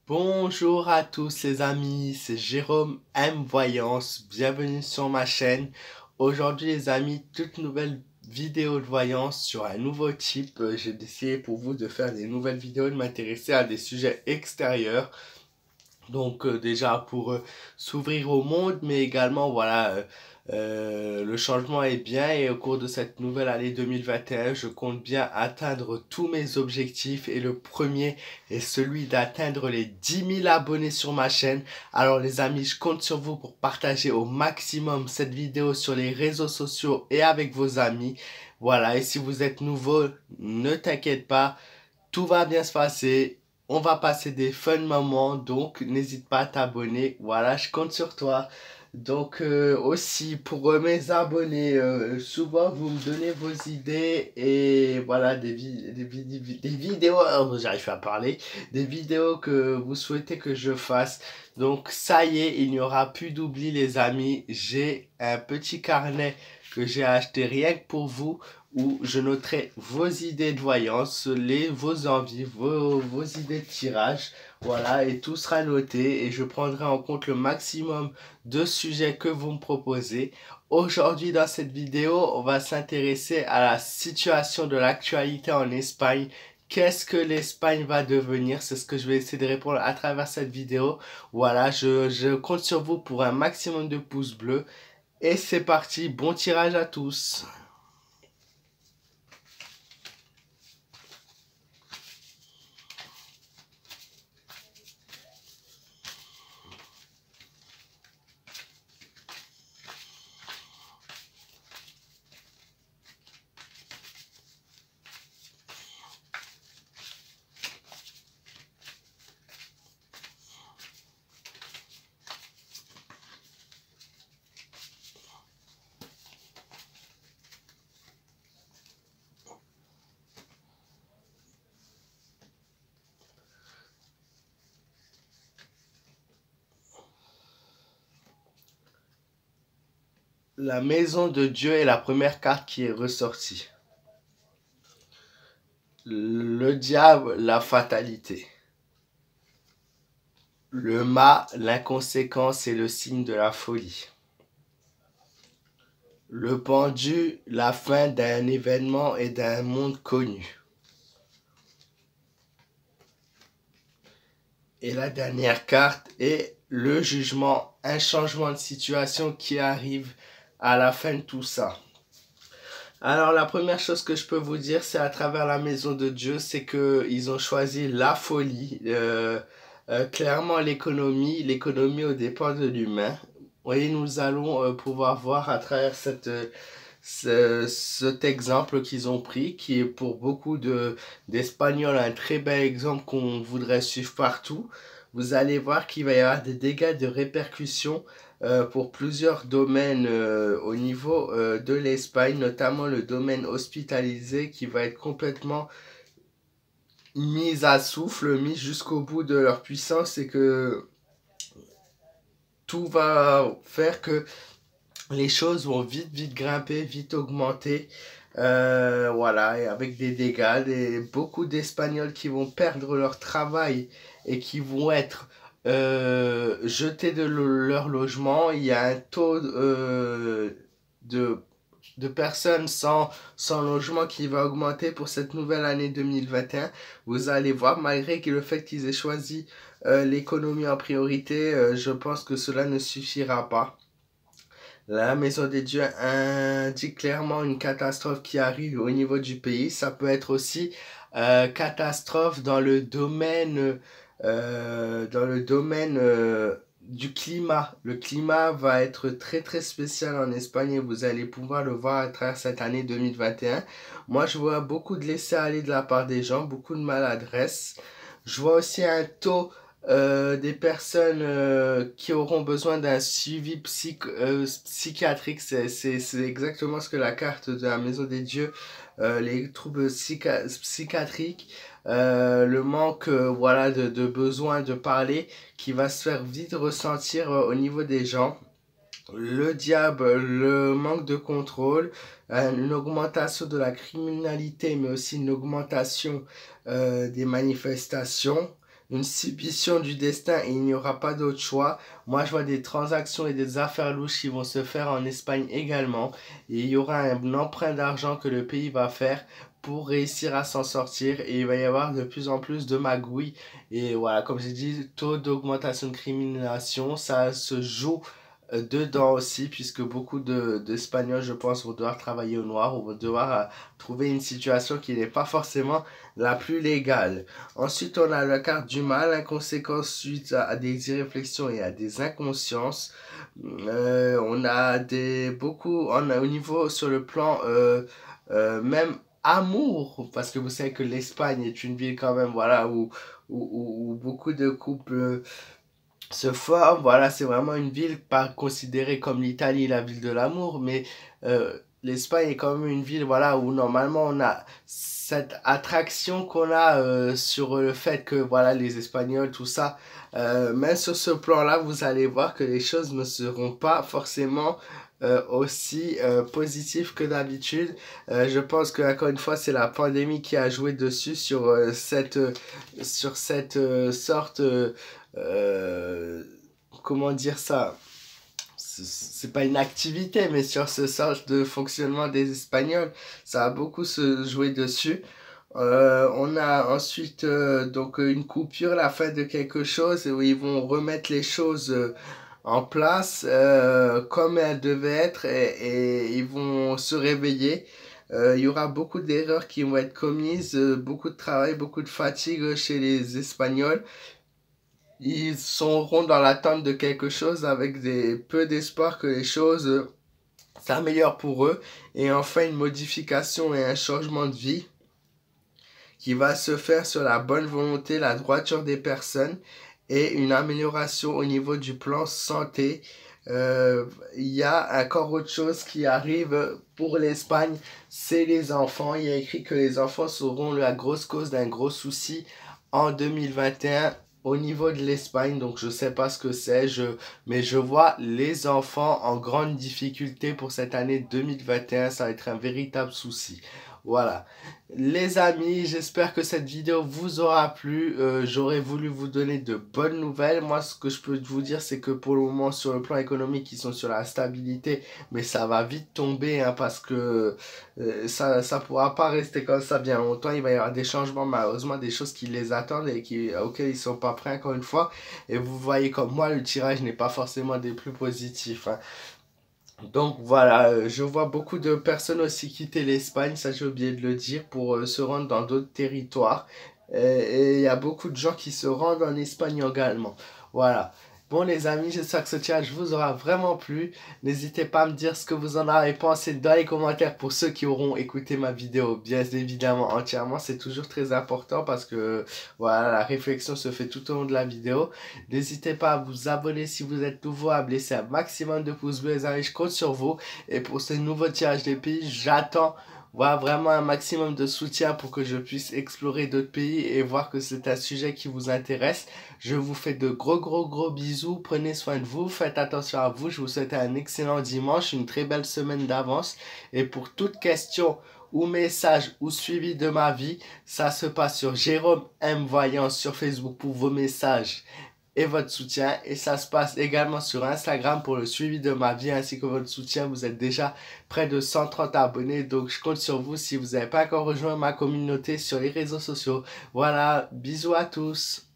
Bonjour à tous les amis, c'est Jérôme M Voyance, bienvenue sur ma chaîne. Aujourd'hui les amis, toute nouvelle vidéo de voyance sur un nouveau type. J'ai décidé pour vous de faire des nouvelles vidéos, de m'intéresser à des sujets extérieurs. Donc déjà pour s'ouvrir au monde, mais également voilà, le changement est bien et au cours de cette nouvelle année 2021, je compte bien atteindre tous mes objectifs et le premier est celui d'atteindre les 10 000 abonnés sur ma chaîne. Alors les amis, je compte sur vous pour partager au maximum cette vidéo sur les réseaux sociaux et avec vos amis. Voilà, et si vous êtes nouveau, ne t'inquiète pas, tout va bien se passer. On va passer des fun moments, donc n'hésite pas à t'abonner. Voilà, je compte sur toi. Donc aussi pour mes abonnés, souvent vous me donnez vos idées et voilà des vidéos, oh, j'arrive pas à parler, des vidéos que vous souhaitez que je fasse. Donc ça y est, il n'y aura plus d'oubli les amis. J'ai un petit carnet que j'ai acheté rien que pour vous où je noterai vos idées de voyance, vos envies, vos idées de tirage. Voilà, et tout sera noté et je prendrai en compte le maximum de sujets que vous me proposez. Aujourd'hui, dans cette vidéo, on va s'intéresser à la situation de l'actualité en Espagne. Qu'est-ce que l'Espagne va devenir? C'est ce que je vais essayer de répondre à travers cette vidéo. Voilà, je compte sur vous pour un maximum de pouces bleus. Et c'est parti, bon tirage à tous. La maison de Dieu est la première carte qui est ressortie. Le diable, la fatalité. Le mât, l'inconséquence et le signe de la folie. Le pendu, la fin d'un événement et d'un monde connu. Et la dernière carte est le jugement, un changement de situation qui arrive à la fin de tout ça. Alors la première chose que je peux vous dire, c'est à travers la maison de Dieu, c'est que ils ont choisi la folie, clairement l'économie aux dépens de l'humain. Oui, nous allons pouvoir voir à travers cet exemple qu'ils ont pris, qui est pour beaucoup d'Espagnols un très bel exemple qu'on voudrait suivre partout. Vous allez voir qu'il va y avoir des dégâts de répercussions pour plusieurs domaines au niveau de l'Espagne, notamment le domaine hospitalisé qui va être complètement mis à souffle, mis jusqu'au bout de leur puissance et que tout va faire que les choses vont vite grimper, vite augmenter. Voilà, et avec des dégâts, beaucoup d'Espagnols qui vont perdre leur travail et qui vont être jetés de leur logement. Il y a un taux de, de personnes sans logement qui va augmenter pour cette nouvelle année 2021. Vous allez voir, malgré que le fait qu'ils aient choisi l'économie en priorité, je pense que cela ne suffira pas. La Maison des Dieux indique clairement une catastrophe qui arrive au niveau du pays. Ça peut être aussi catastrophe dans le domaine du climat. Le climat va être très spécial en Espagne et vous allez pouvoir le voir à travers cette année 2021. Moi, je vois beaucoup de laisser-aller de la part des gens, beaucoup de maladresse. Je vois aussi un taux des personnes qui auront besoin d'un suivi psychiatrique. C'est exactement ce que la carte de la Maison des Dieux, les troubles psychiatriques, le manque voilà, de besoin de parler qui va se faire vite ressentir au niveau des gens. Le diable, le manque de contrôle, une augmentation de la criminalité, mais aussi une augmentation des manifestations, une submission du destin et il n'y aura pas d'autre choix. Moi, je vois des transactions et des affaires louches qui vont se faire en Espagne également. Et il y aura un emprunt d'argent que le pays va faire pour réussir à s'en sortir. Et il va y avoir de plus en plus de magouilles. Et voilà, comme j'ai dit, taux d'augmentation de criminalisation, ça se joue dedans aussi, puisque beaucoup d'Espagnols, je pense, vont devoir travailler au noir ou vont devoir trouver une situation qui n'est pas forcément la plus légale. Ensuite, on a la carte du mal, inconséquence suite à des irréflexions et à des inconsciences. On a on a au niveau sur le plan même amour, parce que vous savez que l'Espagne est une ville quand même, voilà, où beaucoup de couples se forment. Voilà, c'est vraiment une ville pas considérée comme l'Italie, la ville de l'amour, mais l'Espagne est quand même une ville, voilà, où normalement on a cette attraction qu'on a sur le fait que, voilà, les Espagnols, tout ça, mais sur ce plan-là, vous allez voir que les choses ne seront pas forcément aussi positives que d'habitude. Je pense que encore une fois, c'est la pandémie qui a joué dessus sur cette sorte comment dire ça, c'est pas une activité, mais sur ce sort de fonctionnement des Espagnols, ça a beaucoup se joué dessus. On a ensuite donc une coupure, la fin de quelque chose, où ils vont remettre les choses en place comme elles devaient être et ils vont se réveiller. Il y aura beaucoup d'erreurs qui vont être commises, beaucoup de travail, beaucoup de fatigue chez les Espagnols. Ils seront dans l'attente de quelque chose avec peu d'espoir que les choses s'améliorent pour eux. Et enfin, une modification et un changement de vie qui va se faire sur la bonne volonté, la droiture des personnes et une amélioration au niveau du plan santé. Il y a encore autre chose qui arrive pour l'Espagne, c'est les enfants. Il y a écrit que les enfants seront la grosse cause d'un gros souci en 2021 au niveau de l'Espagne. Donc je sais pas ce que c'est, mais je vois les enfants en grande difficulté pour cette année 2021. Ça va être un véritable souci. Voilà. Les amis, j'espère que cette vidéo vous aura plu. J'aurais voulu vous donner de bonnes nouvelles. Moi, ce que je peux vous dire, c'est que pour le moment, sur le plan économique, ils sont sur la stabilité. Mais ça va vite tomber hein, parce que ça pourra pas rester comme ça bien longtemps. Il va y avoir des changements, malheureusement, des choses qui les attendent et auxquelles ils sont pas prêts encore une fois. Et vous voyez comme moi, le tirage n'est pas forcément des plus positifs. Hein. Donc voilà, je vois beaucoup de personnes aussi quitter l'Espagne, ça j'ai oublié de le dire, pour se rendre dans d'autres territoires. Et il y a beaucoup de gens qui se rendent en Espagne également. Voilà. Bon les amis, j'espère que ce challenge vous aura vraiment plu. N'hésitez pas à me dire ce que vous en avez pensé dans les commentaires pour ceux qui auront écouté ma vidéo, bien évidemment entièrement. C'est toujours très important parce que voilà, la réflexion se fait tout au long de la vidéo. N'hésitez pas à vous abonner si vous êtes nouveau, à me laisser un maximum de pouces bleus les amis, je compte sur vous. Et pour ce nouveau tirage des pays, j'attends voilà, vraiment un maximum de soutien pour que je puisse explorer d'autres pays et voir que c'est un sujet qui vous intéresse. Je vous fais de gros bisous, prenez soin de vous, faites attention à vous, je vous souhaite un excellent dimanche, une très belle semaine d'avance. Et pour toute question ou message ou suivi de ma vie, ça se passe sur Jérôme M Voyance sur Facebook pour vos messages et votre soutien. Et ça se passe également sur Instagram pour le suivi de ma vie ainsi que votre soutien. Vous êtes déjà près de 130 abonnés. Donc je compte sur vous si vous n'avez pas encore rejoint ma communauté sur les réseaux sociaux. Voilà, bisous à tous.